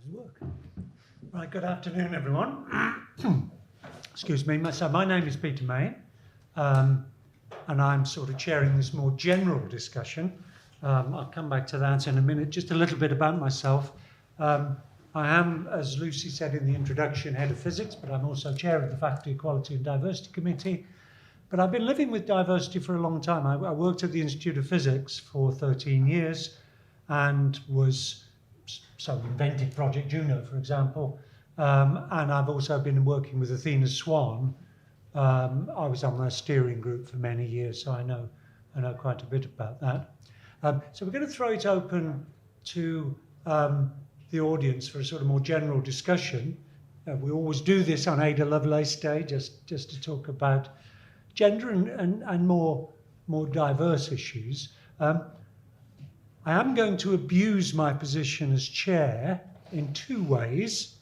Those work. Right, good afternoon, everyone. Excuse me. So my name is Peter Main, and I'm sort of chairing this more general discussion. I'll come back to that in a minute. Just a little bit about myself. I am, as Lucy said in the introduction, head of physics, but I'm also chair of the Faculty Equality and Diversity Committee. But I've been living with diversity for a long time. I worked at the Institute of Physics for 13 years and invented Project Juno, for example. And I've also been working with Athena Swan. I was on their steering group for many years, so I know quite a bit about that. So we're going to throw it open to the audience for a sort of more general discussion. We always do this on Ada Lovelace Day, just to talk about gender and more diverse issues. I am going to abuse my position as chair in two ways.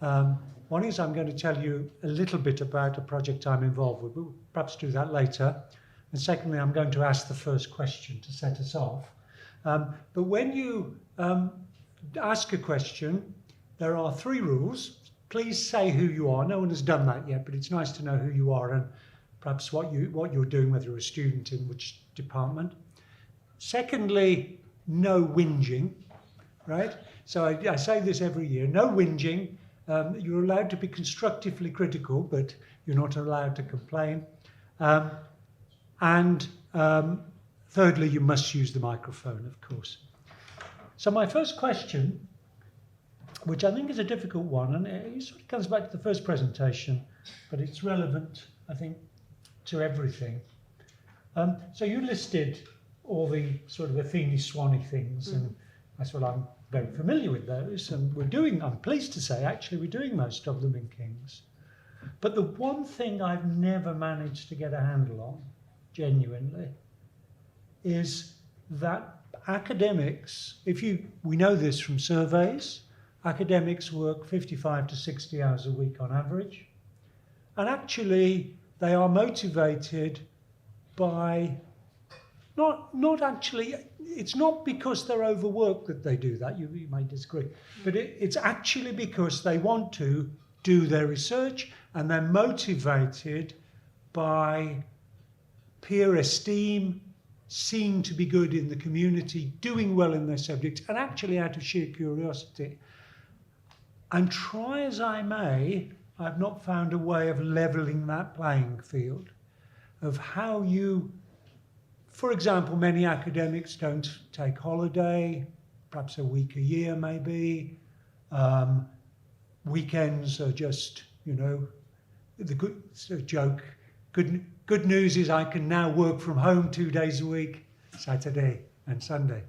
One is I'm going to tell you a little bit about a project I'm involved with. We'll perhaps do that later. And secondly, I'm going to ask the first question to set us off. But when you ask a question, there are three rules. Please say who you are. No one has done that yet, but it's nice to know who you are and perhaps what you're doing, whether you're a student in which department. Secondly, no whinging, right? So I say this every year, no whinging. You're allowed to be constructively critical, but you're not allowed to complain. And thirdly, you must use the microphone, of course. So my first question, which I think is a difficult one, and it sort of comes back to the first presentation, but it's relevant, I think, to everything. So you listed all the sort of Athena Swanny things, and that's what I'm very familiar with those, and I'm pleased to say, actually, we're doing most of them in King's. But the one thing I've never managed to get a handle on, genuinely, is that academics, we know this from surveys, academics work 55 to 60 hours a week on average, and actually they are motivated by not actually, it's not because they're overworked that they do that, you may disagree, but it's actually because they want to do their research and they're motivated by peer esteem, seen to be good in the community, doing well in their subject, and actually out of sheer curiosity. And try as I may, I've not found a way of levelling that playing field, of how you, for example, many academics don't take holiday, perhaps a week a year maybe. Weekends are just, it's a joke. Good news is I can now work from home 2 days a week, Saturday and Sunday.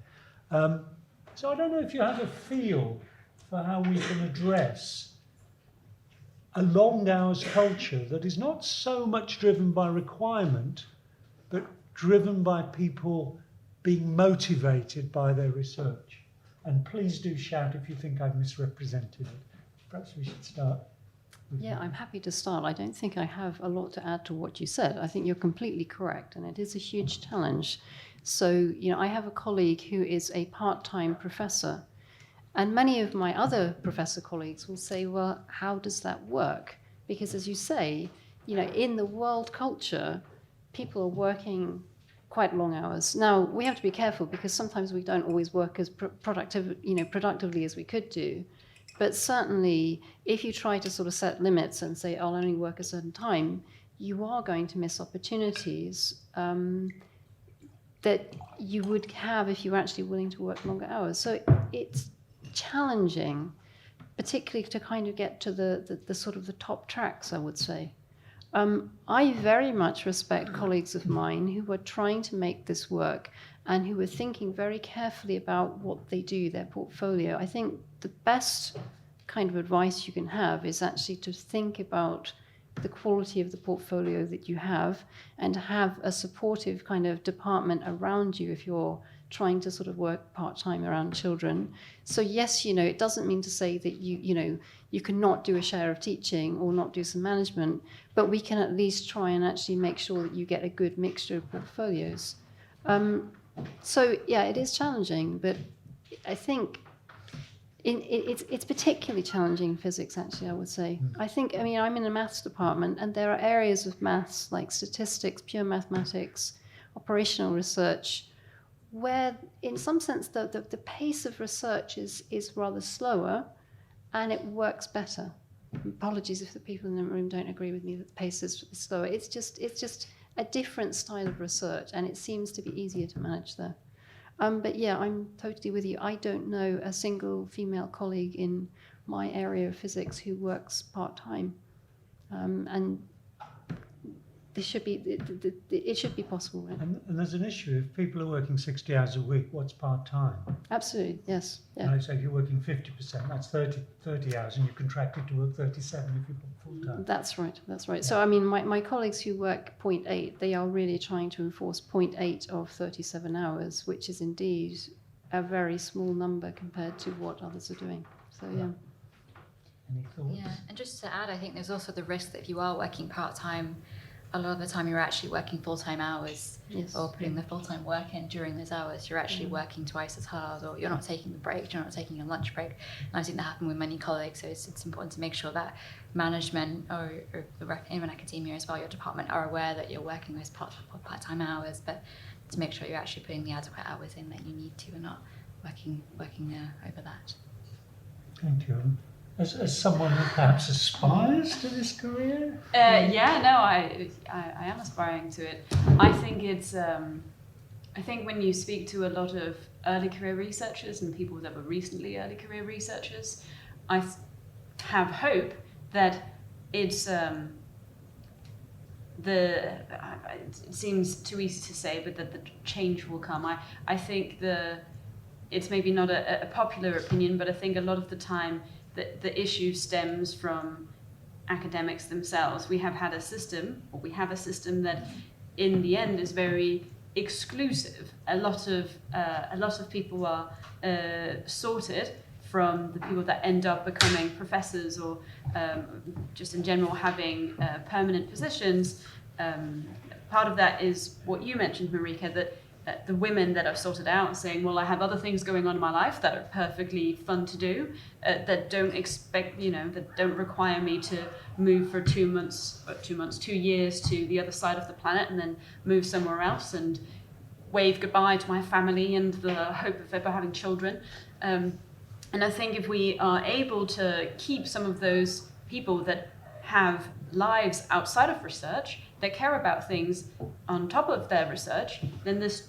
So I don't know if you have a feel for how we can address a long hours culture that is not so much driven by requirement, but driven by people being motivated by their research. And please do shout if you think I've misrepresented it. Perhaps we should start. Yeah, I'm happy to start. I don't think I have a lot to add to what you said. I think you're completely correct, and it is a huge challenge. So, I have a colleague who is a part-time professor, and many of my other professor colleagues will say, well, how does that work? Because as you say, in the world culture, people are working quite long hours. Now, we have to be careful because sometimes we don't always work as productively as we could do. But certainly, if you try to sort of set limits and say, I'll only work a certain time, you are going to miss opportunities that you would have if you were actually willing to work longer hours. So it's challenging, particularly to kind of get to the sort of the top tracks, I would say. I very much respect colleagues of mine who are trying to make this work and who are thinking very carefully about what they do, their portfolio. I think the best kind of advice you can have is actually to think about the quality of the portfolio that you have and have a supportive kind of department around you if you're trying to sort of work part-time around children. So yes, it doesn't mean to say that you cannot do a share of teaching or not do some management, but we can at least try and actually make sure that you get a good mixture of portfolios. So yeah, it is challenging, but I think It's particularly challenging in physics, actually, I would say. I mean, I'm in a maths department, and there are areas of maths like statistics, pure mathematics, operational research, where in some sense the pace of research is rather slower, and it works better. Apologies if the people in the room don't agree with me that the pace is slower. It's just a different style of research, and it seems to be easier to manage there. But yeah, I'm totally with you. I don't know a single female colleague in my area of physics who works part-time. And this should be, it should be possible. Right? And there's an issue. If people are working 60 hours a week, what's part-time? Absolutely, yes. Yeah. And so if you're working 50%, that's 30 hours, and you contracted to work 37 if you're full-time. That's right. Yeah. So, I mean, my colleagues who work 0.8, they are really trying to enforce 0.8 of 37 hours, which is indeed a very small number compared to what others are doing. So, yeah. Any thoughts? Yeah, and just to add, I think there's also the risk that if you are working part-time, a lot of the time you're actually working full-time hours, Yes. or putting the full-time work in during those hours. You're actually working twice as hard, or you're not taking the break, you're not taking your lunch break. And I've seen that happen with many colleagues, so it's important to make sure that management or even academia as well, your department, are aware that you're working those part-time hours, but to make sure you're actually putting the adequate hours in that you need to and not working over that. Thank you. As someone who perhaps aspires to this career? I am aspiring to it. I think it's, I think when you speak to a lot of early career researchers and people that were recently early career researchers, I have hope that it's, it seems too easy to say, but that the change will come. I think it's maybe not a popular opinion, but I think a lot of the time the issue stems from academics themselves. We have a system that in the end is very exclusive. A lot of people are sorted from the people that end up becoming professors or just in general having permanent positions. Part of that is what you mentioned, Marika, that the women that are sorted out saying, well, I have other things going on in my life that are perfectly fun to do, that don't that don't require me to move for 2 years to the other side of the planet and then move somewhere else and wave goodbye to my family and the hope of ever having children. And I think if we are able to keep some of those people that have lives outside of research, that care about things on top of their research, then this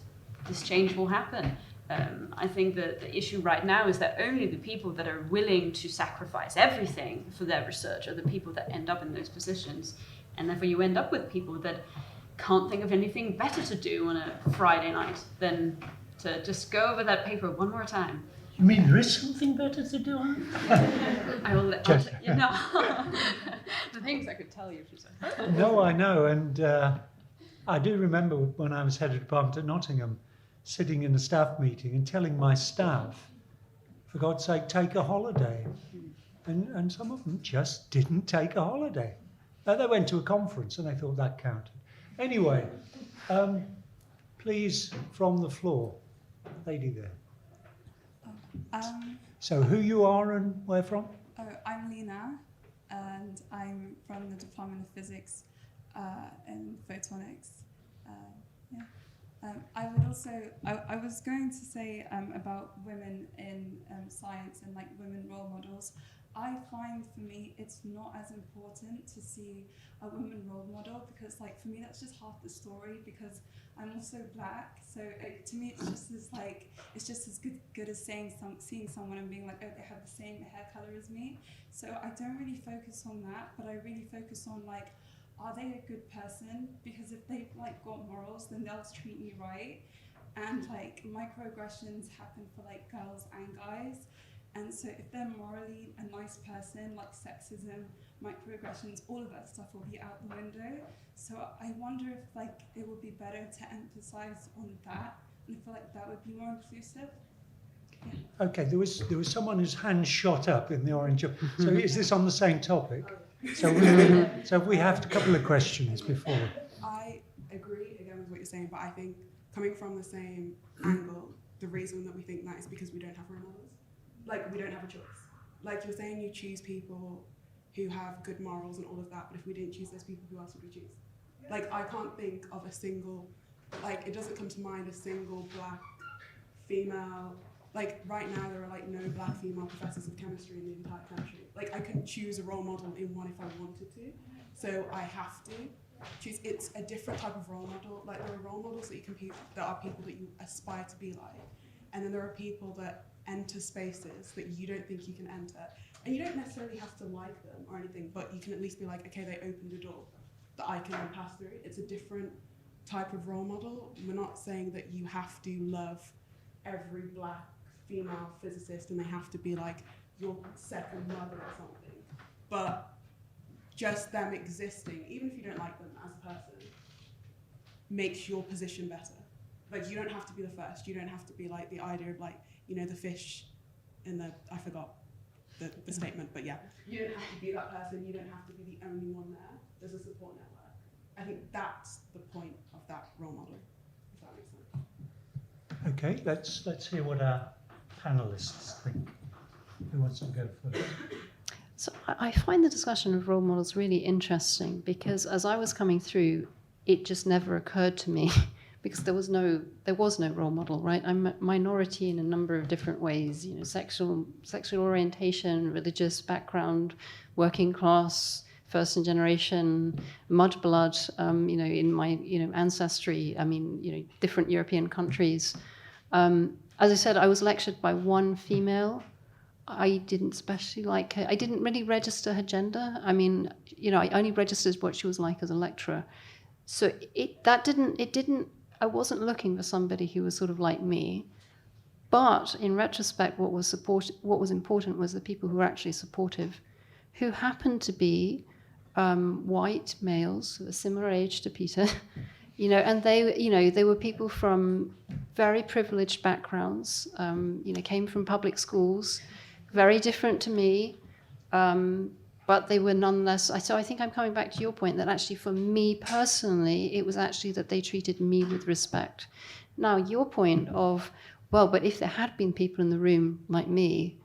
change will happen. I think that the issue right now is that only the people that are willing to sacrifice everything for their research are the people that end up in those positions. And therefore you end up with people that can't think of anything better to do on a Friday night than to just go over that paper one more time. You mean there is something better to do? I will let you know. The things I could tell you if you said. No, I know, and I do remember when I was head of department at Nottingham, sitting in a staff meeting and telling my staff, for God's sake, take a holiday. And some of them just didn't take a holiday. They went to a conference and they thought that counted. Anyway, please, from the floor, lady there. So who you are and where from? I'm Lena, and I'm from the Department of Physics and Photonics. I was going to say about women in science and like women role models. I find for me it's not as important to see a woman role model because like for me that's just half the story because I'm also black, so to me it's just as good as seeing someone and being like, oh, they have the same hair color as me. So I don't really focus on that, but I really focus on like, are they a good person? Because if they've like got morals, then they'll treat me right. And like microaggressions happen for like girls and guys. And so if they're morally a nice person, like sexism, microaggressions, all of that stuff will be out the window. So I wonder if like it would be better to emphasize on that, and I feel like that would be more inclusive. Yeah. Okay, there was someone whose hand shot up in the orange. So is this on the same topic? So we have a couple of questions before. I agree again with what you're saying, but I think coming from the same angle, the reason that we think that is because we don't have role models. like, we don't have a choice. Like you're saying, you choose people who have good morals and all of that, but if we didn't choose those people, who else would we choose? Like, I can't think of a single, like, it doesn't come to mind a single black female, like, right now there are, like, no black female professors of chemistry in the entire country. Like, I couldn't choose a role model in one if I wanted to, so I have to choose. It's a different type of role model. Like, there are role models that you compete, that are people that you aspire to be like, and then there are people that enter spaces that you don't think you can enter. And you don't necessarily have to like them or anything, but you can at least be like, okay, they opened a door that I can then pass through. It's a different type of role model. We're not saying that you have to love every black female physicist and they have to be like your second mother or something. But just them existing, even if you don't like them as a person, makes your position better. Like, you don't have to be the first. You don't have to be like the idea of, like, you know, the fish in the, I forgot the statement, but yeah. You don't have to be that person. You don't have to be the only one there. There's a support network. I think that's the point of that role model, if that makes sense. Okay, let's hear what our panelists think. Who wants to go first? So I find the discussion of role models really interesting because as I was coming through, it just never occurred to me because there was no role model, right? I'm a minority in a number of different ways, you know, sexual orientation, religious background, working class, first generation, mudblood, you know, in my, you know, ancestry, I mean, you know, different European countries. As I said, I was lectured by one female. I didn't especially like her. I didn't really register her gender. I mean, you know, I only registered what she was like as a lecturer. So I wasn't looking for somebody who was sort of like me. But in retrospect, what was important was the people who were actually supportive, who happened to be white males, a similar age to Peter, you know, and they were people from very privileged backgrounds, you know, came from public schools, very different to me, but they were nonetheless. So I think I'm coming back to your point that actually for me personally, it was actually that they treated me with respect. Now, your point of, well, but if there had been people in the room like me,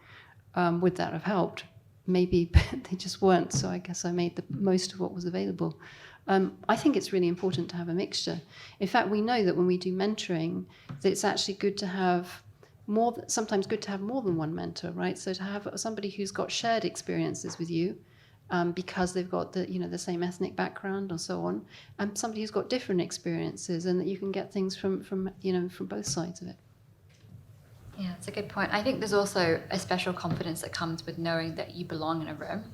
would that have helped? Maybe they just weren't, so I guess I made the most of what was available. I think it's really important to have a mixture. In fact, we know that when we do mentoring, that it's actually good to have sometimes good to have more than one mentor, right? So to have somebody who's got shared experiences with you, because they've got the same ethnic background and so on, and somebody who's got different experiences, and that you can get things from both sides of it. Yeah, that's a good point. I think there's also a special confidence that comes with knowing that you belong in a room.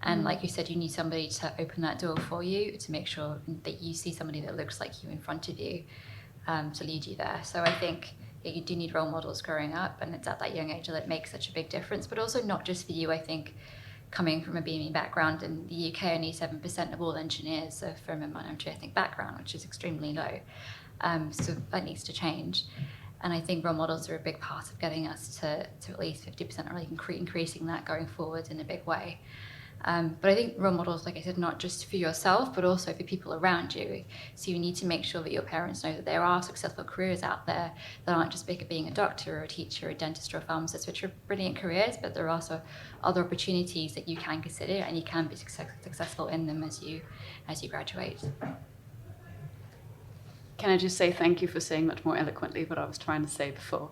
And like you said, you need somebody to open that door for you, to make sure that you see somebody that looks like you in front of you, to lead you there. So I think you do need role models growing up, and it's at that young age that it makes such a big difference. But also not just for you, I think, coming from a BME background, in the UK only 7% of all engineers are from a minority ethnic background, which is extremely low. So that needs to change. And I think role models are a big part of getting us to at least 50%, or really increasing that going forward in a big way. But I think role models, like I said, not just for yourself, but also for people around you. So you need to make sure that your parents know that there are successful careers out there that aren't just being a doctor or a teacher or a dentist or a pharmacist, which are brilliant careers, but there are also other opportunities that you can consider, and you can be successful in them as you graduate. Can I just say thank you for saying much more eloquently what I was trying to say before.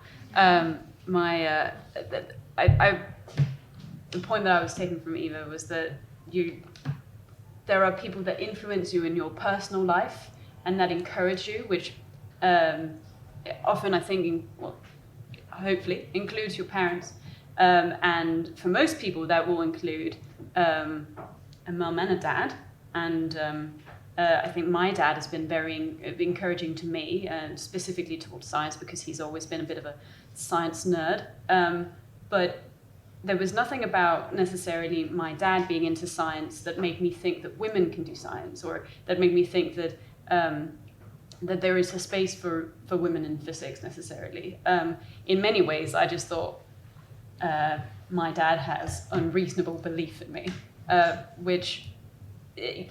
The point that I was taking from Eva was that there are people that influence you in your personal life and that encourage you, which often I think, hopefully includes your parents. And for most people that will include a mum and a dad. And I think my dad has been very encouraging to me, specifically towards science, because he's always been a bit of a science nerd. But there was nothing about necessarily my dad being into science that made me think that women can do science, or that made me think that that there is a space for women in physics necessarily. In many ways, I just thought my dad has unreasonable belief in me, which.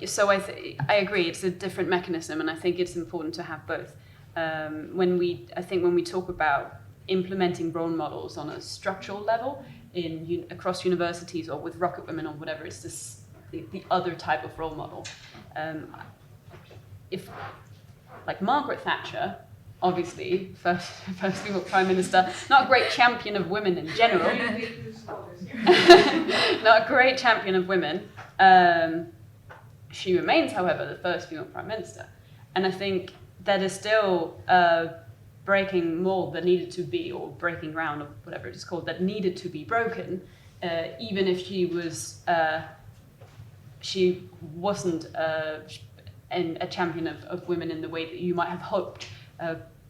So I agree, it's a different mechanism, and I think it's important to have both. When we talk about implementing role models on a structural level across universities or with Rocket Women or whatever. It's this the other type of role model. If like Margaret Thatcher, obviously first female prime minister, not a great champion of women in general, not a great champion of women. She remains, however, the first female prime minister, and I think that is still breaking mold that needed to be, or breaking ground, or whatever it is called, that needed to be broken, even if she wasn't a champion of women in the way that you might have hoped.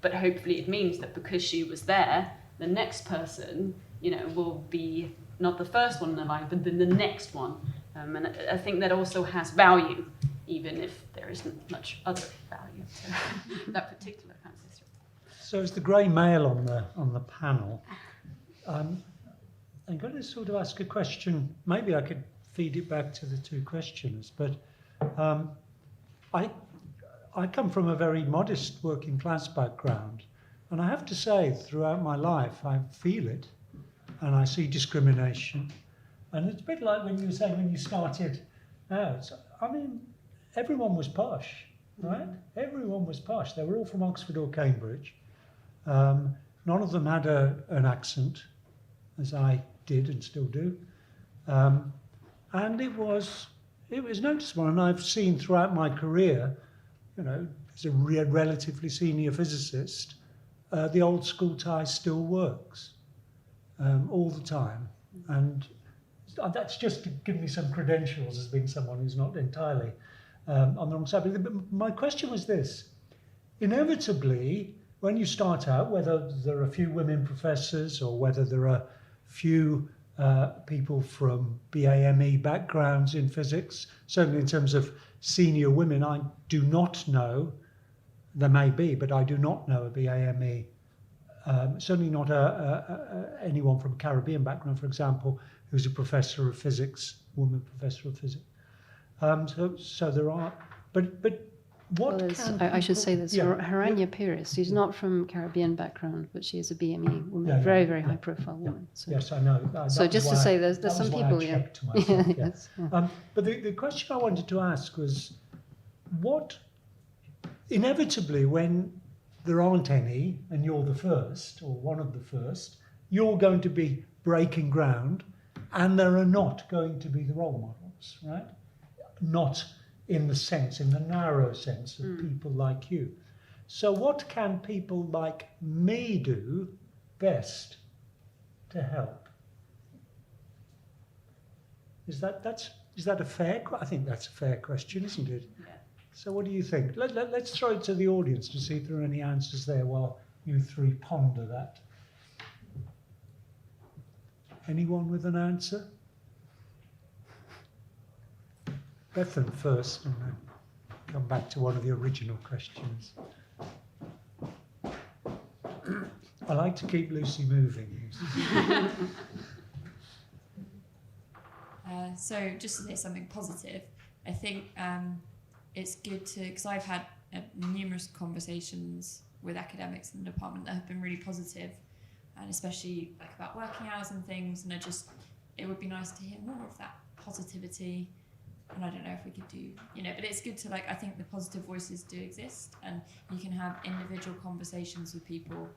But hopefully it means that because she was there, the next person, will be not the first one in line, but then the next one. And I think that also has value, even if there isn't much other value to that particular ancestor. So as the grey male on the panel, I'm going to sort of ask a question. Maybe I could feed it back to the two questioners, but I come from a very modest working class background, and I have to say throughout my life I feel it, and I see discrimination. And it's a bit like when you were saying when you started out, I mean, everyone was posh, right? Everyone was posh. They were all from Oxford or Cambridge. None of them had an accent, as I did and still do. And it was noticeable, and I've seen throughout my career, as a relatively senior physicist, the old school tie still works all the time. And that's just to give me some credentials as being someone who's not entirely on the wrong side. But my question was this. Inevitably, when you start out, whether there are a few women professors or whether there are few people from BAME backgrounds in physics, certainly in terms of senior women, I do not know, there may be, but I do not know a BAME, certainly not anyone from a Caribbean background, for example, who's a professor of physics, woman professor of physics. So there are, but what can I should say this, Haranya yeah. Pires, she's not from Caribbean background, but she is a BME woman, very, very high profile woman. So. Yes, I know. So just to say, there's some people, Yes. But the question I wanted to ask was, what, inevitably when there aren't any, and you're the first, or one of the first, you're going to be breaking ground, and there are not going to be the role models, right? Not in the narrow sense of people like you. So what can people like me do best to help? Is that a fair? I think that's a fair question, isn't it? Yeah. So what do you think? Let's throw it to the audience to see if there are any answers there while you three ponder that. Anyone with an answer? Bethan first, and then come back to one of the original questions. I like to keep Lucy moving. So just to say something positive, I think it's good to, because I've had numerous conversations with academics in the department that have been really positive, and especially like about working hours and things, and it would be nice to hear more of that positivity. And I don't know if we could do, but it's good to I think the positive voices do exist, and you can have individual conversations with people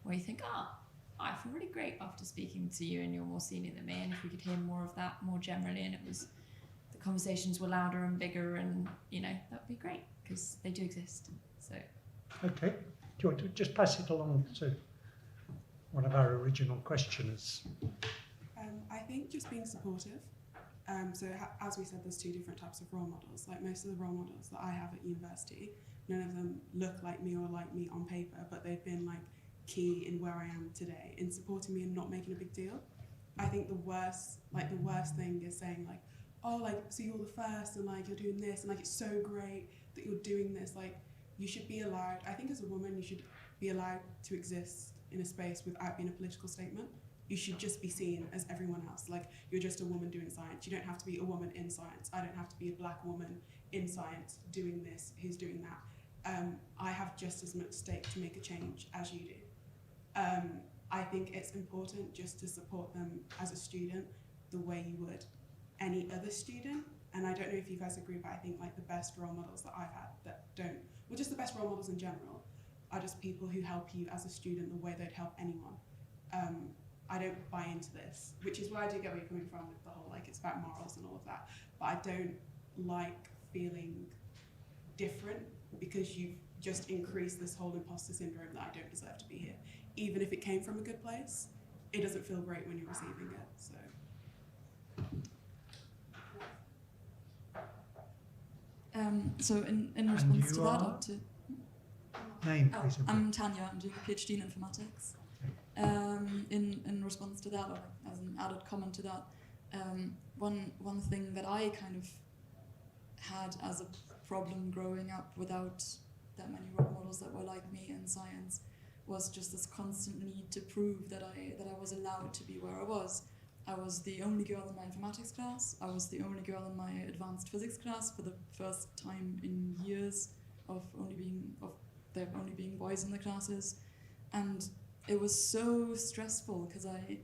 where you think, I feel really great after speaking to you and you're more senior than me, and if we could hear more of that more generally, and the conversations were louder and bigger, and that would be great, because they do exist. So. Okay. Do you want to just pass it along to one of our original questioners? I think just being supportive. So as we said, there's two different types of role models. Like most of the role models that I have at university, none of them look like me or like me on paper, but they've been key in where I am today, in supporting me and not making a big deal. I think the worst thing is saying so you're the first, and you're doing this, and it's so great that you're doing this. You should be allowed, I think as a woman, you should be allowed to exist in a space without being a political statement. You should just be seen as everyone else. You're just a woman doing science. You don't have to be a woman in science. I don't have to be a black woman in science doing this, who's doing that. I have just as much stake to make a change as you do. I think it's important just to support them as a student the way you would any other student. And I don't know if you guys agree, but I think like the best role models that I've had that don't, well, just the best role models in general, are just people who help you as a student the way they'd help anyone. I don't buy into this, which is where I do get where you're coming from with the whole, like, it's about morals and all of that. But I don't like feeling different because you've just increased this whole imposter syndrome that I don't deserve to be here. Even if it came from a good place, it doesn't feel great when you're receiving it, so. So in response to that, or to Name, please. I'm Tanya. I'm doing a PhD in informatics. In response to that, or as an added comment to that, one thing that I kind of had as a problem growing up without that many role models that were like me in science was just this constant need to prove that I was allowed to be where I was. I was the only girl in my informatics class. I was the only girl in my advanced physics class for the first time in years of there only being boys in the classes. And it was so stressful because I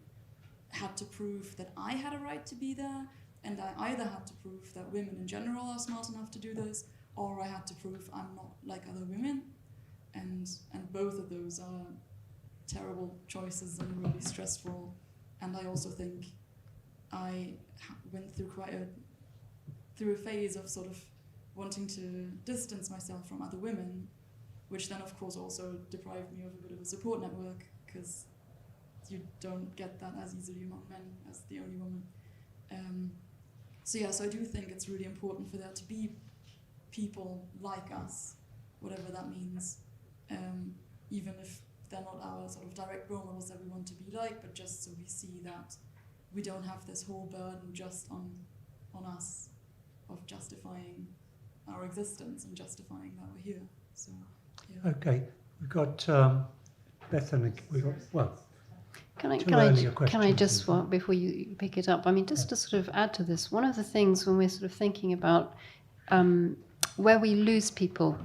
had to prove that I had a right to be there, and I either had to prove that women in general are smart enough to do this, or I had to prove I'm not like other women. And both of those are terrible choices and really stressful. And I also think I went through through a phase of sort of wanting to distance myself from other women, which then of course also deprived me of a bit of a support network, because you don't get that as easily among men as the only woman. So I do think it's really important for there to be people like us, whatever that means, even if they're not our sort of direct role models that we want to be like, but just so we see that we don't have this whole burden just on us of justifying our existence and justifying that we're here. So, yeah. Okay, we've got Bethany. Can I just, before you pick it up, I mean, just to sort of add to this, one of the things when we're sort of thinking about where we lose people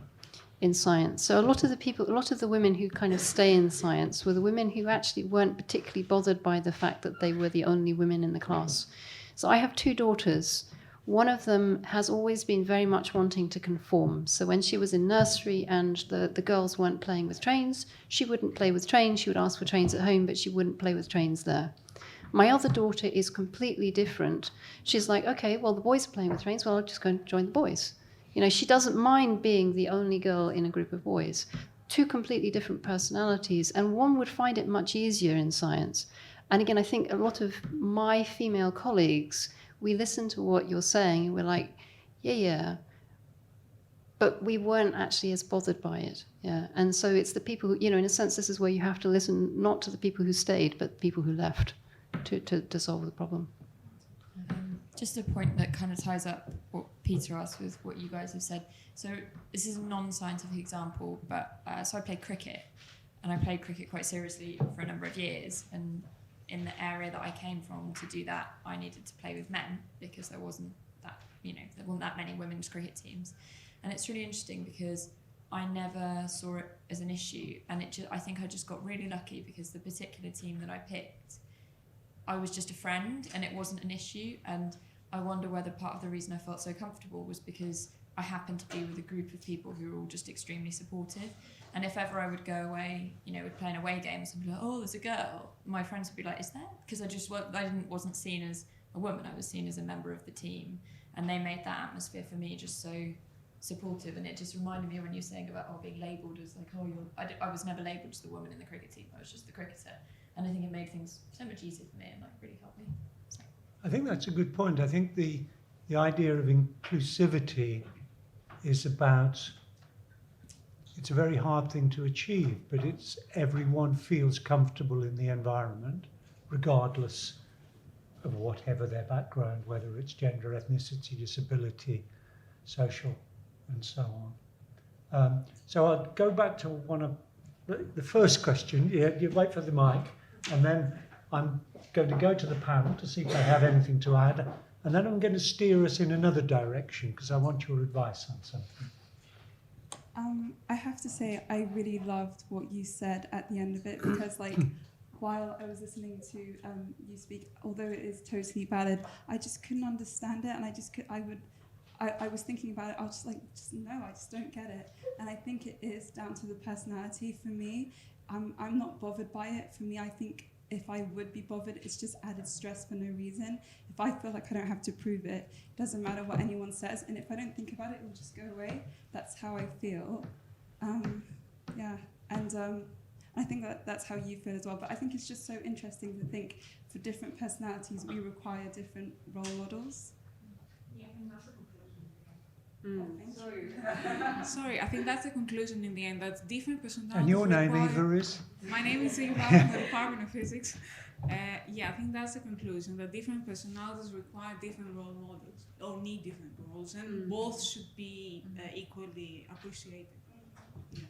in science. So a lot of the women who kind of stay in science were the women who actually weren't particularly bothered by the fact that they were the only women in the class. So I have two daughters. One of them has always been very much wanting to conform. So when she was in nursery and the girls weren't playing with trains, she wouldn't play with trains. She would ask for trains at home, but she wouldn't play with trains there. My other daughter is completely different. She's like, okay, well, the boys are playing with trains. Well, I'll just go and join the boys. You know, she doesn't mind being the only girl in a group of boys. Two completely different personalities, and one would find it much easier in science. And again, I think a lot of my female colleagues, we listen to what you're saying and we're like, yeah, but we weren't actually as bothered by it. Yeah, and so it's the people who, you know, in a sense, this is where you have to listen not to the people who stayed, but people who left to solve the problem. Just a point that kind of ties up what Peter asked with what you guys have said. So this is a non-scientific example, but so I played cricket, and I played cricket quite seriously for a number of years. And in the area that I came from, to do that, I needed to play with men because there wasn't that many women's cricket teams. And it's really interesting because I never saw it as an issue, and I think I just got really lucky because the particular team that I picked, I was just a friend and it wasn't an issue. And I wonder whether part of the reason I felt so comfortable was because I happened to be with a group of people who were all just extremely supportive. And if ever I would go away, would play an away game or something like, oh, there's a girl, my friends would be like, is there? Because I wasn't seen as a woman, I was seen as a member of the team. And they made that atmosphere for me just so supportive. And it just reminded me when you were saying about being labelled as like, I was never labelled as the woman in the cricket team, I was just the cricketer. And I think it made things so much easier for me and really helped me. So. I think that's a good point. I think the idea of inclusivity is it's a very hard thing to achieve, but it's everyone feels comfortable in the environment, regardless of whatever their background, whether it's gender, ethnicity, disability, social, and so on. So I'll go back to one of the first question. You wait for the mic. And then I'm going to go to the panel to see if they have anything to add. And then I'm going to steer us in another direction because I want your advice on something. I have to say, I really loved what you said at the end of it because, while I was listening to you speak, although it is totally valid, I just couldn't understand it, and I was thinking about it. I was just like, I just don't get it. And I think it is down to the personality. For me, I'm not bothered by it. For me, I think if I would be bothered, it's just added stress for no reason. If I feel like I don't have to prove it, it doesn't matter what anyone says. And if I don't think about it, it will just go away. That's how I feel. I think that's how you feel as well. But I think it's just so interesting to think for different personalities, we require different role models. Sorry, I think that's the conclusion in the end, that different personalities. And your name, Eva, is? My name is Eva from the Department of Physics. I think that's the conclusion, that different personalities require different role models, or need different roles, and both should be equally appreciated. Yeah.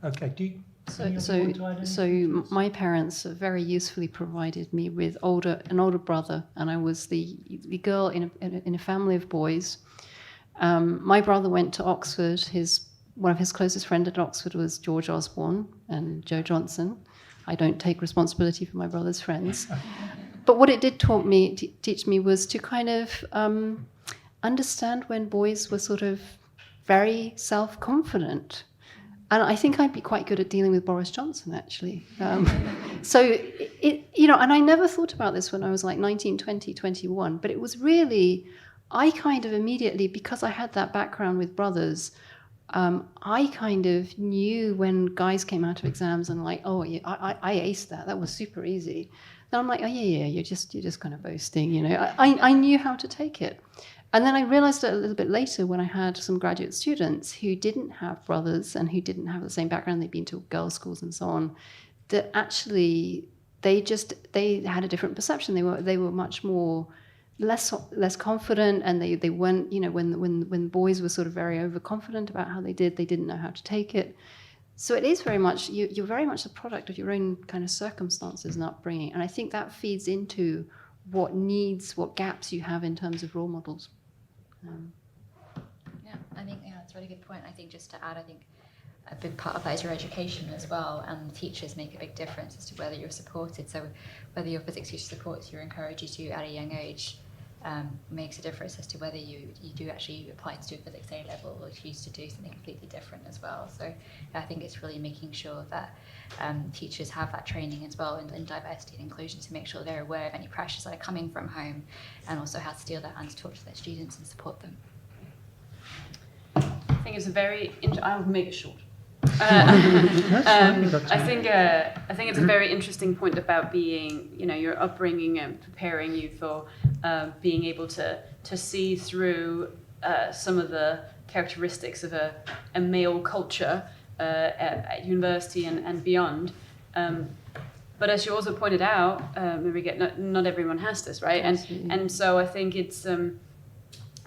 Okay, So my parents very usefully provided me with an older brother, and I was the girl in a family of boys. My brother went to Oxford. One of his closest friends at Oxford was George Osborne and Joe Johnson. I don't take responsibility for my brother's friends. But what it did teach me was to kind of understand when boys were sort of very self-confident. And I think I'd be quite good at dealing with Boris Johnson, actually. And I never thought about this when I was like 19, 20, 21, but it was really, I kind of immediately, because I had that background with brothers, I kind of knew when guys came out of exams and like, oh, yeah, I aced that. That was super easy. Then I'm like, oh, yeah, you're just kind of boasting, I knew how to take it. And then I realized a little bit later when I had some graduate students who didn't have brothers and who didn't have the same background, they'd been to girls' schools and so on, that actually they had a different perception. They were much more less confident, and they weren't, when boys were sort of very overconfident about how they didn't know how to take it. So it is very much, you're very much a product of your own kind of circumstances and upbringing. And I think that feeds into what gaps you have in terms of role models. I think that's a really good point. I think just to add, I think a big part of that is your education as well, and the teachers make a big difference as to whether you're supported. So whether your physics teacher supports you or encourages you at a young age makes a difference as to whether you do actually apply to do a physics A level or choose to do something completely different as well. So I think it's really making sure that teachers have that training as well in diversity and inclusion to make sure they're aware of any pressures that are coming from home, and also how to deal with that and to talk to their students and support them. I think it's I'll make it short. I think it's a very interesting point about being, your upbringing and preparing you for being able to see through some of the characteristics of a male culture at university and beyond. But as you also pointed out, Marika, not everyone has this, right? And so I think it's I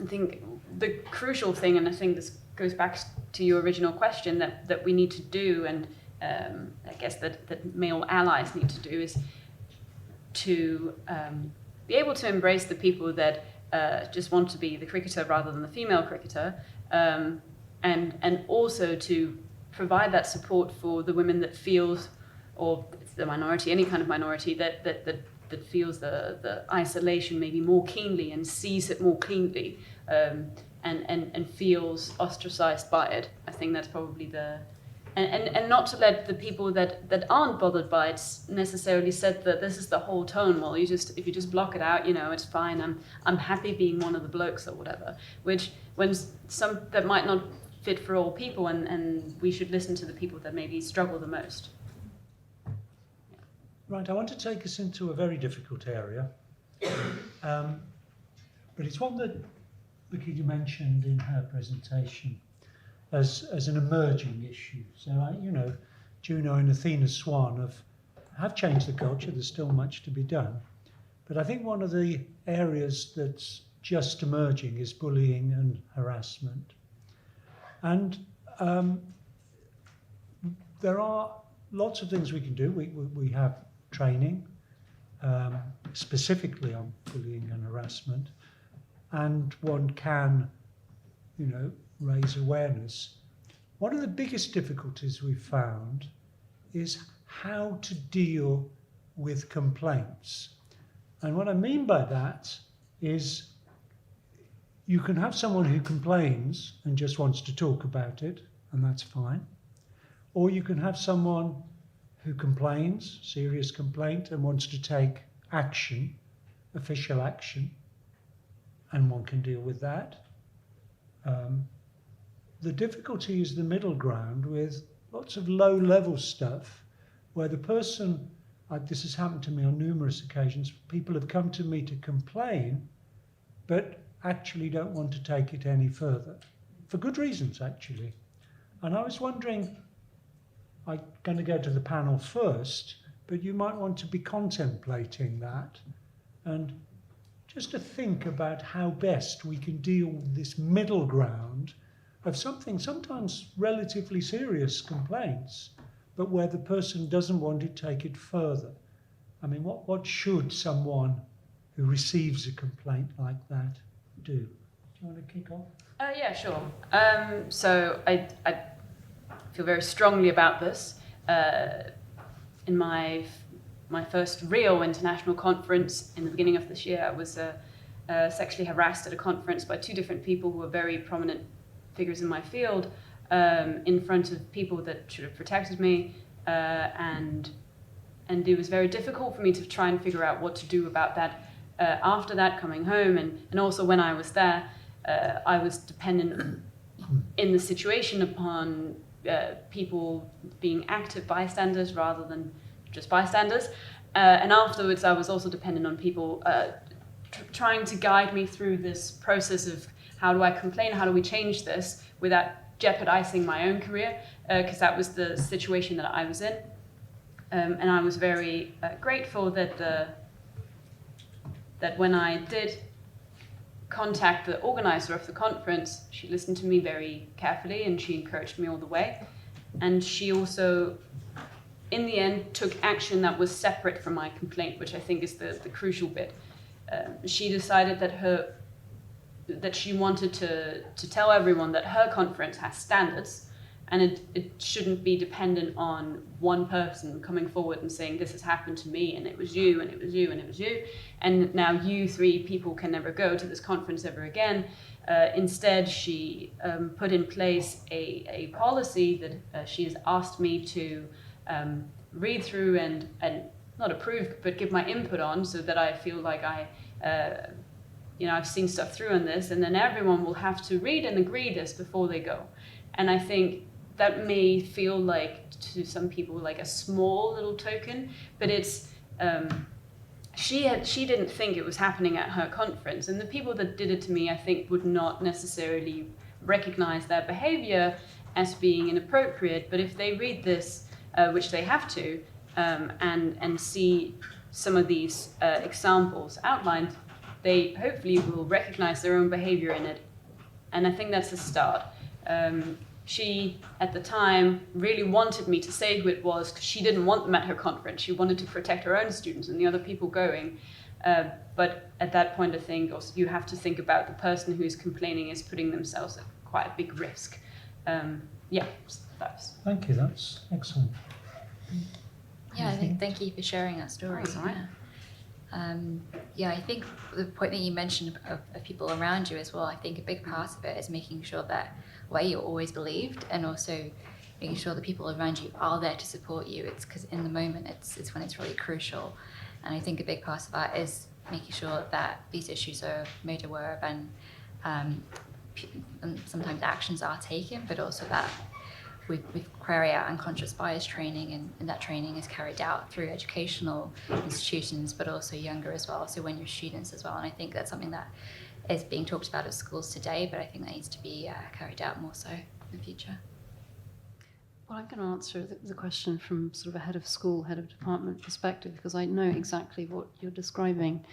think the crucial thing, and I think this goes back to your original question, that we need to do, and I guess that male allies need to do, is to be able to embrace the people that just want to be the cricketer rather than the female cricketer, and also to provide that support for the women that feels, or the minority, any kind of minority, that feels the isolation maybe more keenly and sees it more keenly, and feels ostracized by it. I think that's probably and not to let the people that aren't bothered by it necessarily set that this is the whole tone. Well, if you just block it out, it's fine. I'm happy being one of the blokes or whatever. Which when that might not fit for all people, and we should listen to the people that maybe struggle the most. Right, I want to take us into a very difficult area, but it's one that Vinita mentioned in her presentation as an emerging issue. So, Juno and Athena Swan have changed the culture. There's still much to be done. But I think one of the areas that's just emerging is bullying and harassment. And there are lots of things we can do. We have training specifically on bullying and harassment, and one can, raise awareness. One of the biggest difficulties we've found is how to deal with complaints. And what I mean by that is you can have someone who complains and just wants to talk about it, and that's fine. Or you can have someone who complains, serious complaint, and wants to take action, official action, and one can deal with that. The difficulty is the middle ground with lots of low-level stuff where the person, this has happened to me on numerous occasions, people have come to me to complain, but actually don't want to take it any further, for good reasons, actually. And I was wondering, I'm going to go to the panel first, but you might want to be contemplating that and just to think about how best we can deal with this middle ground of something, sometimes relatively serious complaints, but where the person doesn't want to take it further. I mean, what should someone who receives a complaint like that do? Do you want to kick off? Yeah, sure. So I feel very strongly about this. In my first real international conference in the beginning of this year, I was sexually harassed at a conference by two different people who were very prominent figures in my field, in front of people that should have protected me, and it was very difficult for me to try and figure out what to do about that. After that, coming home, and also when I was there, I was dependent in the situation upon people being active bystanders rather than just bystanders. And afterwards, I was also dependent on people trying to guide me through this process of how do I complain, how do we change this without jeopardizing my own career, because that was the situation that I was in. And I was very grateful that when I did contact the organizer of the conference, she listened to me very carefully and she encouraged me all the way. And she also, in the end, took action that was separate from my complaint, which I think is the crucial bit. She decided that she wanted to tell everyone that her conference has standards, and it shouldn't be dependent on one person coming forward and saying, this has happened to me, and it was you, and it was you, and it was you, and now you three people can never go to this conference ever again. Instead, she put in place a policy that she has asked me to read through and not approve, but give my input on, so that I feel like I've seen stuff through on this, and then everyone will have to read and agree this before they go. And I think that may feel like, to some people, like a small little token, but it's, she didn't think it was happening at her conference, and the people that did it to me, I think, would not necessarily recognize their behavior as being inappropriate, but if they read this, which they have to, and see some of these examples outlined, they hopefully will recognize their own behavior in it. And I think that's a start. She, at the time, really wanted me to say who it was because she didn't want them at her conference. She wanted to protect her own students and the other people going. But at that point, I think also you have to think about the person who's complaining is putting themselves at quite a big risk. Thank you, that's excellent. Yeah, thank you for sharing that story. That's all right. I think the point that you mentioned of people around you as well, I think a big part of it is making sure that you're always believed, and also making sure the people around you are there to support you. It's because in the moment, it's when it's really crucial. And I think a big part of that is making sure that these issues are made aware of, and sometimes actions are taken, but also that we carry out unconscious bias training, and that training is carried out through educational institutions, but also younger as well, so when you're students as well. And I think that's something that is being talked about at schools today, but I think that needs to be carried out more so in the future. Well, I'm going to answer the question from sort of a head of school, head of department perspective, because I know exactly what you're describing.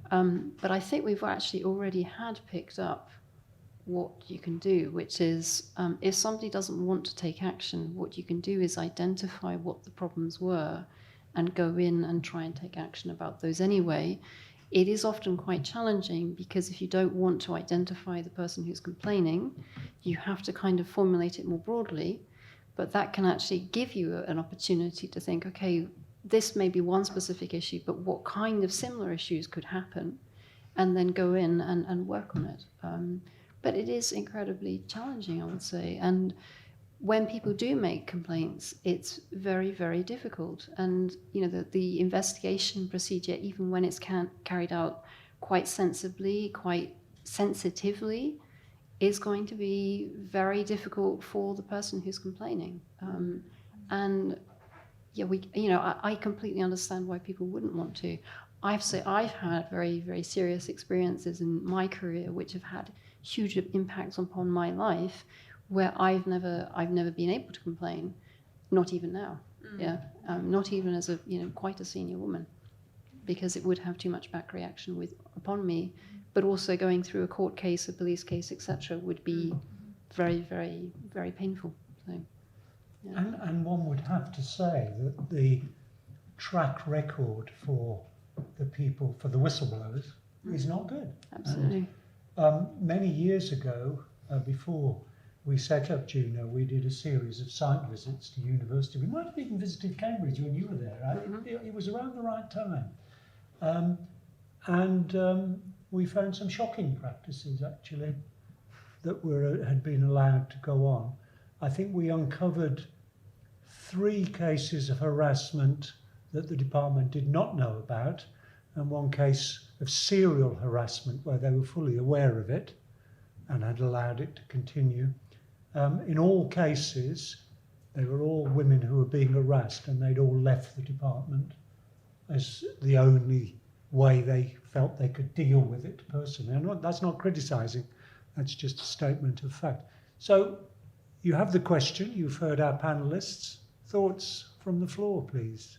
But I think we've actually already had picked up what you can do, which is if somebody doesn't want to take action, what you can do is identify what the problems were and go in and try and take action about those anyway. It is often quite challenging because if you don't want to identify the person who's complaining, you have to kind of formulate it more broadly, but that can actually give you an opportunity to think, okay, this may be one specific issue, but what kind of similar issues could happen, and then go in and work on it. But it is incredibly challenging, I would say. And when people do make complaints, it's very, very difficult. And the investigation procedure, even when it's carried out quite sensibly, quite sensitively, is going to be very difficult for the person who's complaining. And yeah, I completely understand why people wouldn't want to. I've had very, very serious experiences in my career which have had huge impacts upon my life, where I've never been able to complain, not even now. Not even as quite a senior woman, because it would have too much back reaction upon me. But also going through a court case, a police case, etc., would be very, very, very painful. So, yeah. And one would have to say that the track record for the whistleblowers is not good. Absolutely. Many years ago, before we set up Juno, we did a series of site visits to university. We might have even visited Cambridge when you were there. Right? It was around the right time. We found some shocking practices, actually, that had been allowed to go on. I think we uncovered 3 cases of harassment that the department did not know about, and 1 case of serial harassment where they were fully aware of it and had allowed it to continue. In all cases, they were all women who were being harassed, and they'd all left the department as the only way they felt they could deal with it personally. And that's not criticising, that's just a statement of fact. So you have the question, you've heard our panellists. Thoughts from the floor, please.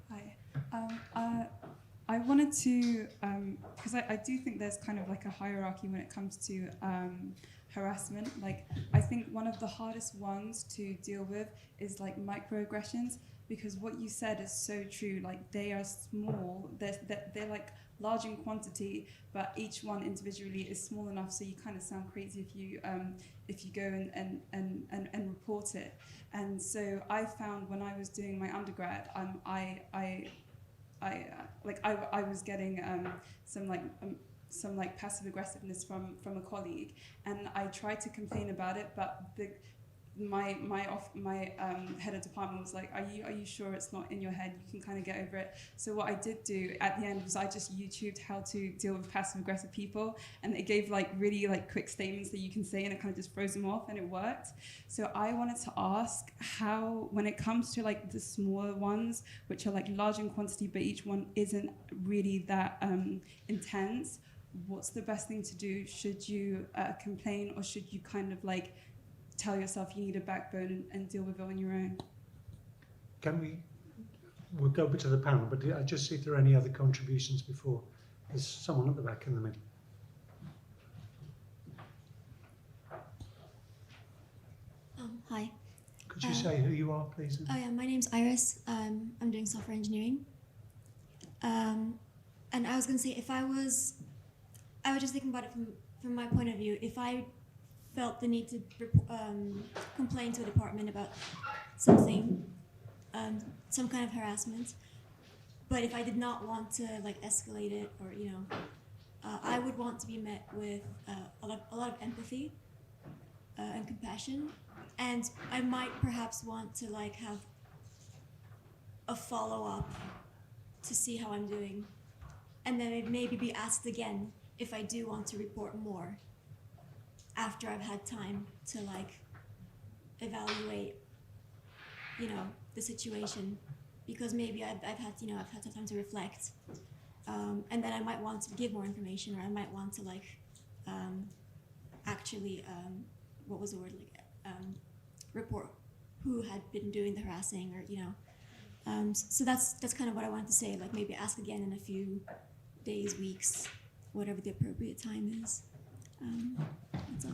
Hi. I wanted to, because I do think there's kind of like a hierarchy when it comes to harassment. Like, I think one of the hardest ones to deal with is like microaggressions, because what you said is so true. Like, they are small, they're like large in quantity, but each one individually is small enough so you kind of sound crazy if you go and report it. And so I found when I was doing my undergrad, I was getting some passive aggressiveness from a colleague, and I tried to complain about it, but my head of department was like, are you sure it's not in your head? You can kind of get over it. So what I did do at the end was I just YouTubed how to deal with passive aggressive people, and it gave like really like quick statements that you can say, and it kind of just froze them off, and it worked. So I wanted to ask how, when it comes to like the smaller ones, which are like large in quantity, but each one isn't really that intense, what's the best thing to do? Should you complain, or should you kind of like tell yourself you need a backbone and deal with it on your own? We'll go to the panel, but I just see if there are any other contributions before. There's someone at the back in the middle. Hi. Could you say who you are, please? Oh yeah, my name's Iris. I'm doing software engineering. And I was going to say, I was just thinking about it from my point of view. If I felt the need to complain to a department about something, some kind of harassment, but if I did not want to like escalate it, or I would want to be met with a lot of empathy and compassion, and I might perhaps want to like have a follow-up to see how I'm doing, and then maybe be asked again if I do want to report more, after I've had time to like evaluate, the situation, because maybe I've had some time to reflect, and then I might want to give more information, or I might want to like actually what was the word, report who had been doing the harassing, or so that's kind of what I wanted to say, like maybe ask again in a few days, weeks, whatever the appropriate time is.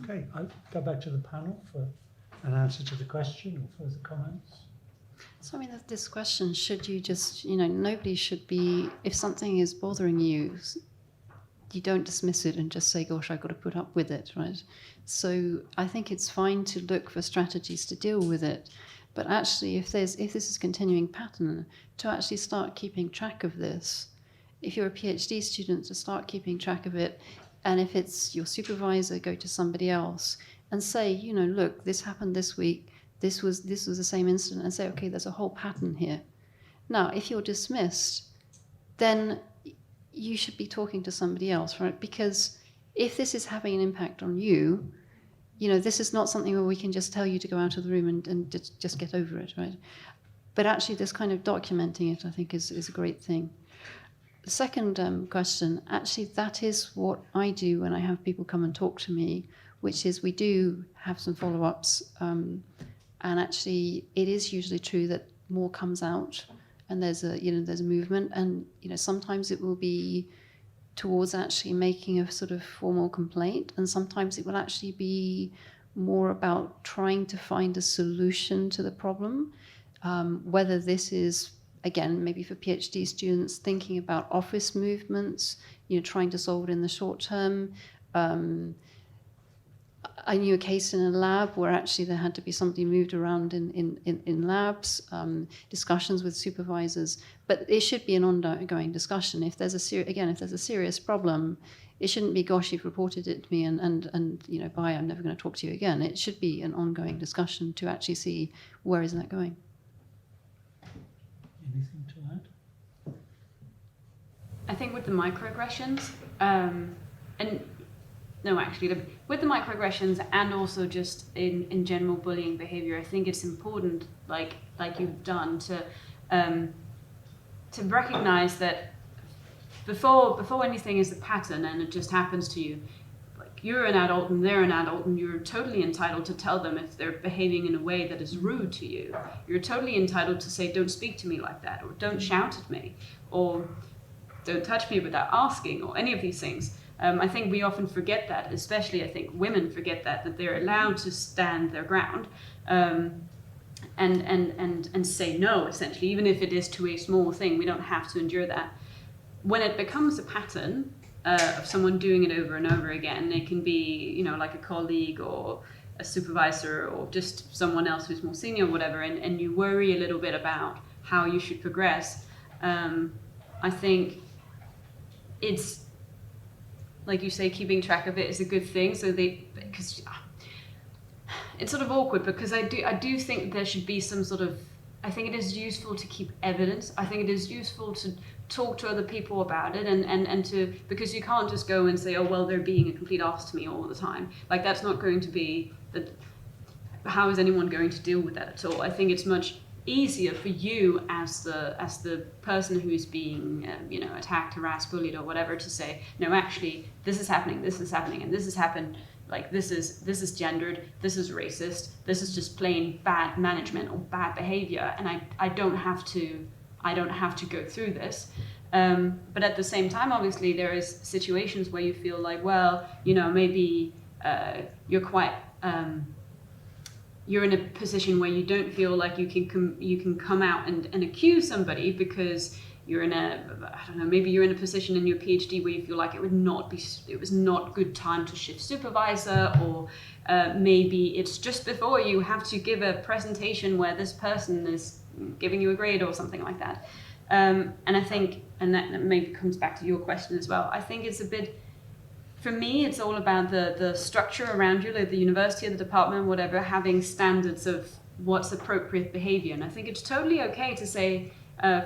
Okay, I'll go back to the panel for an answer to the question or further comments. So I mean, this question, should you just, nobody should be, if something is bothering you, you don't dismiss it and just say, gosh, I've got to put up with it, right? So I think it's fine to look for strategies to deal with it. But actually, if this is a continuing pattern, to actually start keeping track of this, if you're a PhD student, to start keeping track of it, and if it's your supervisor, go to somebody else and say, you know, look, this happened this week, this was the same incident, and say, okay, there's a whole pattern here. Now, if you're dismissed, then you should be talking to somebody else, right? Because if this is having an impact on you, you know, this is not something where we can just tell you to go out of the room and just get over it, right? But actually, this kind of documenting it, I think, is a great thing. The second question, actually, that is what I do when I have people come and talk to me, which is we do have some follow-ups, and actually, it is usually true that more comes out, and there's a movement, and sometimes it will be towards actually making a sort of formal complaint, and sometimes it will actually be more about trying to find a solution to the problem, whether this is, again, maybe for PhD students, thinking about office movements, trying to solve it in the short term. I knew a case in a lab where actually there had to be somebody moved around in labs, discussions with supervisors, but it should be an ongoing discussion. If there's a serious problem, it shouldn't be, gosh, you've reported it to me and bye, I'm never going to talk to you again. It should be an ongoing discussion to actually see where is that going. Anything to add? I think with the microaggressions, with the microaggressions and also just in general bullying behavior, I think it's important, like you've done, to recognize that before anything is a pattern and it just happens to you, like you're an adult and they're an adult and you're totally entitled to tell them if they're behaving in a way that is rude to you. You're totally entitled to say, don't speak to me like that, or don't shout at me, or don't touch me without asking, or any of these things. I think we often forget that, especially I think women forget that they're allowed to stand their ground and say no, essentially, even if it is to a small thing. We don't have to endure that. When it becomes a pattern of someone doing it over and over again, it can be, like a colleague or a supervisor or just someone else who's more senior or whatever, and you worry a little bit about how you should progress. I think it's, like you say, keeping track of it is a good thing. Because it's sort of awkward, because I do think there should be some sort of, I think it is useful to keep evidence. I think it is useful to talk to other people about it and to, because you can't just go and say, oh, well, they're being a complete arse to me all the time. Like, that's not going to be, how is anyone going to deal with that at all? I think it's much easier for you as the person who's being attacked, harassed, bullied, or whatever, to say, no, actually, this is happening, and this has happened. Like, this is gendered, this is racist, this is just plain bad management or bad behavior, and I don't have to go through this. But at the same time, obviously, there is situations where you feel like, well, maybe you're quite. You're in a position where you don't feel like you can come out and accuse somebody because you're in maybe you're in a position in your PhD where you feel like it was not good time to shift supervisor, or maybe it's just before you have to give a presentation where this person is giving you a grade or something like that. And I think, and that maybe comes back to your question as well, I think it's a bit, for me, it's all about the structure around you, like the university or the department, whatever, having standards of what's appropriate behavior. And I think it's totally okay to say,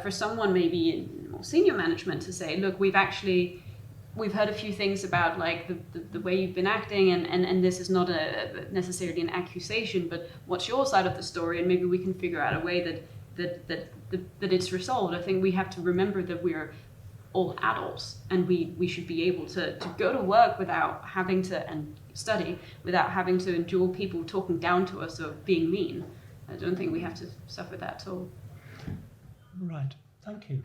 for someone maybe in more senior management, to say, look, we've heard a few things about like the way you've been acting, and this is not necessarily an accusation, but what's your side of the story? And maybe we can figure out a way that it's resolved. I think we have to remember that we're all adults, and we should be able to go to work without having to, and study without having to endure people talking down to us or being mean. I don't think we have to suffer that at all. Right, thank you.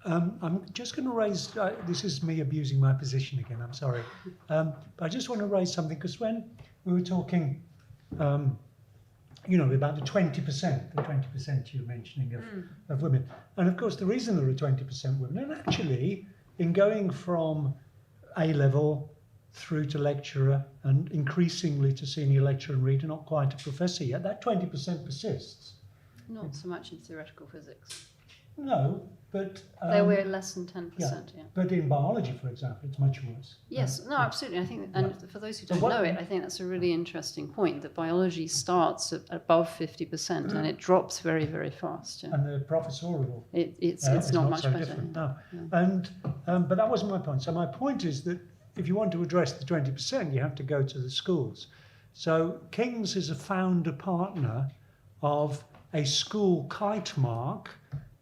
I'm just going to raise, this is me abusing my position again, I'm sorry. But I just want to raise something, because when we were talking, about the 20% you were mentioning of women. And of course, the reason there are 20% women, and actually, in going from A-level through to lecturer and increasingly to senior lecturer and reader, not quite a professor yet. That 20% persists. Not so much in theoretical physics. No, but... They were less than 10%, yeah. But in biology, for example, it's much worse. Yes, no, absolutely. I think, and for those who don't what- know it, I think that's a really interesting point, that biology starts at above 50% and it drops very, very fast. Yeah. And the professorial It's is not much so better. different, Yeah. no. And but that wasn't my point. So my point is that if you want to address the 20%, you have to go to the schools. So King's is a founder partner of a school kite mark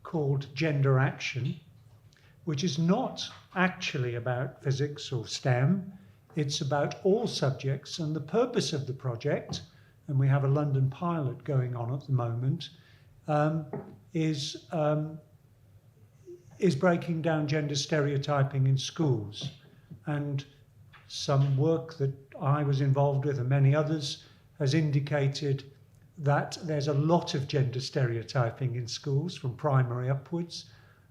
called Gender Action, which is not actually about physics or STEM. It's about all subjects, and the purpose of the project, and we have a London pilot going on at the moment, is breaking down gender stereotyping in schools. And some work that I was involved with and many others has indicated that there's a lot of gender stereotyping in schools from primary upwards,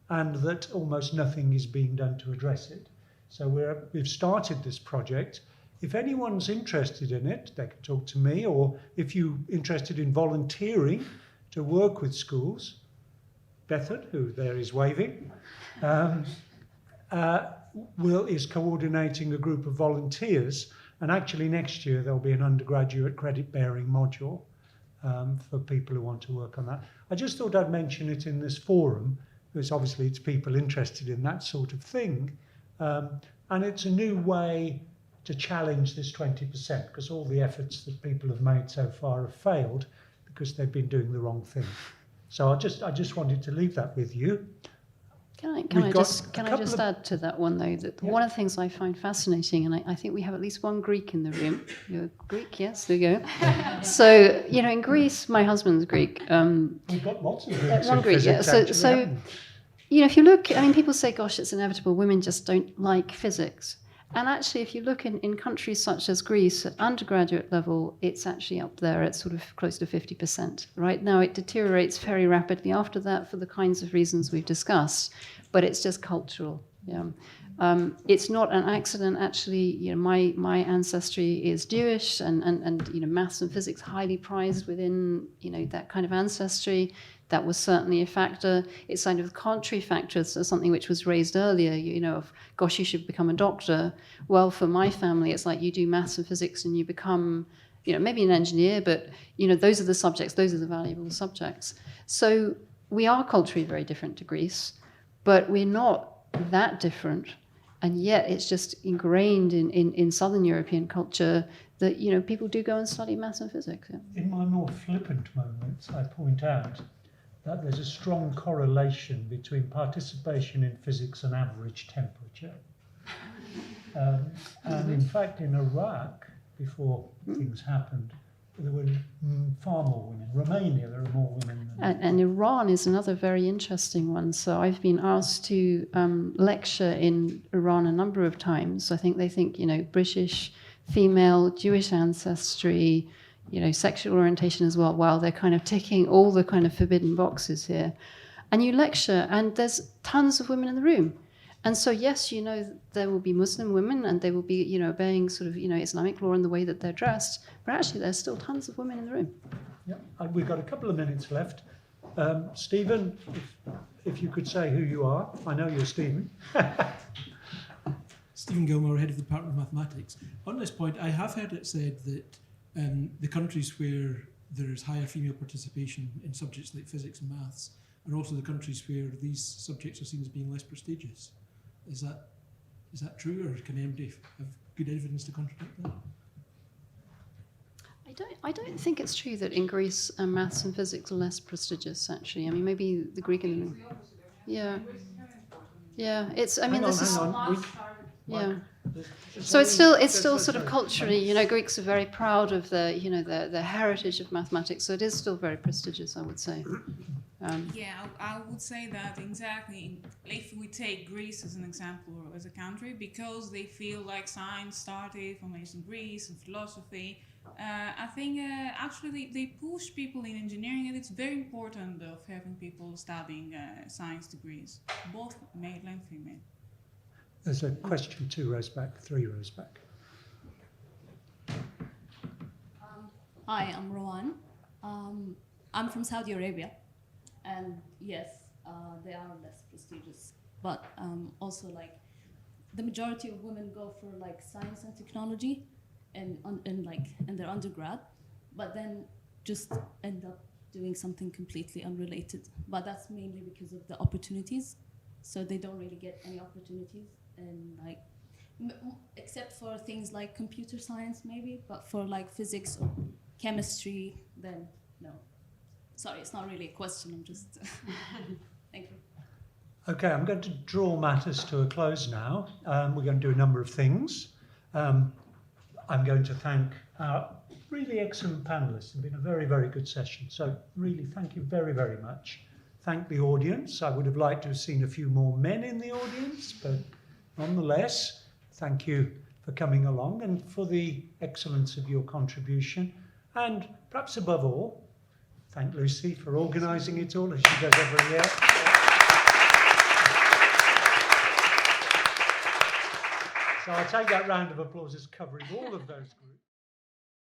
and that almost nothing is being done to address it. So we've started this project. If anyone's interested in it, they can talk to me, or if you're interested in volunteering to work with schools, Bethard, who there is waving, is coordinating a group of volunteers, and actually next year there'll be an undergraduate credit-bearing module for people who want to work on that. I just thought I'd mention it in this forum, because obviously it's people interested in that sort of thing, and it's a new way to challenge this 20%, because all the efforts that people have made so far have failed because they've been doing the wrong thing. So I just wanted to leave that with you. Can I just add to that one, though, that one of the things I find fascinating, and I think we have at least one Greek in the room. You're Greek, yes, there you go. So, in Greece, my husband's Greek. We've got lots of Greeks one in Greek, yeah. physics, So, if you look, people say, gosh, it's inevitable, women just don't like physics. And actually, if you look in countries such as Greece, at undergraduate level, it's actually up there. It's sort of close to 50%. Right now, it deteriorates very rapidly after that for the kinds of reasons we've discussed, but it's just cultural. Yeah. It's not an accident, actually. My ancestry is Jewish, and maths and physics highly prized within that kind of ancestry. That was certainly a factor. It's kind of contrary factors, so something which was raised earlier, of, gosh, you should become a doctor. Well, for my family, it's like you do maths and physics and you become, maybe an engineer, but, those are the subjects, those are the valuable subjects. So we are culturally very different to Greece, but we're not that different. And yet it's just ingrained in Southern European culture that, people do go and study maths and physics. Yeah. In my more flippant moments, I point out that there's a strong correlation between participation in physics and average temperature. And in fact, in Iraq, before things happened, there were far more women. Romania, there are more women than... And Iran is another very interesting one. So I've been asked to lecture in Iran a number of times. I think they think, British, female, Jewish ancestry, sexual orientation as well, while they're kind of ticking all the kind of forbidden boxes here. And you lecture, and there's tons of women in the room. And so, yes, there will be Muslim women, and they will be, obeying sort of, Islamic law in the way that they're dressed. But actually, there's still tons of women in the room. Yeah, we've got a couple of minutes left. Stephen, if you could say who you are. I know you're Stephen. Stephen Gilmore, Head of the Department of Mathematics. On this point, I have heard it said that the countries where there's higher female participation in subjects like physics and maths are also the countries where these subjects are seen as being less prestigious. Is that true, or can anybody have good evidence to contradict that? I don't think it's true that in Greece maths and physics are less prestigious, actually. I mean, maybe the Greek and... Yeah. Yeah, it's... I mean, this is... Yeah. So it's still sort of culturally, Greeks are very proud of their heritage of mathematics. So it is still very prestigious, I would say. I would say that exactly. If we take Greece as an example or as a country, because they feel like science started from ancient Greece and philosophy, I think actually they push people in engineering, and it's very important of having people studying science degrees, both male and female. There's a question 2 rows back, 3 rows back. Hi, I'm Rowan. I'm from Saudi Arabia, and yes, they are less prestigious, but also like the majority of women go for like science and technology, and in their undergrad, but then just end up doing something completely unrelated. But that's mainly because of the opportunities, so they don't really get any opportunities, and like except for things like computer science maybe, but for like physics or chemistry, then no. Sorry, it's not really a question, I'm just thank you. Okay, I'm going to draw matters to a close now. We're going to do a number of things. I'm going to thank our really excellent panelists. It's been a very, very good session. So really, thank you very, very much. Thank the audience. I would have liked to have seen a few more men in the audience, but nonetheless, thank you for coming along and for the excellence of your contribution. And perhaps above all, thank Lucy for organising it all, as she does every year. So I'll take that round of applause as covering all of those groups.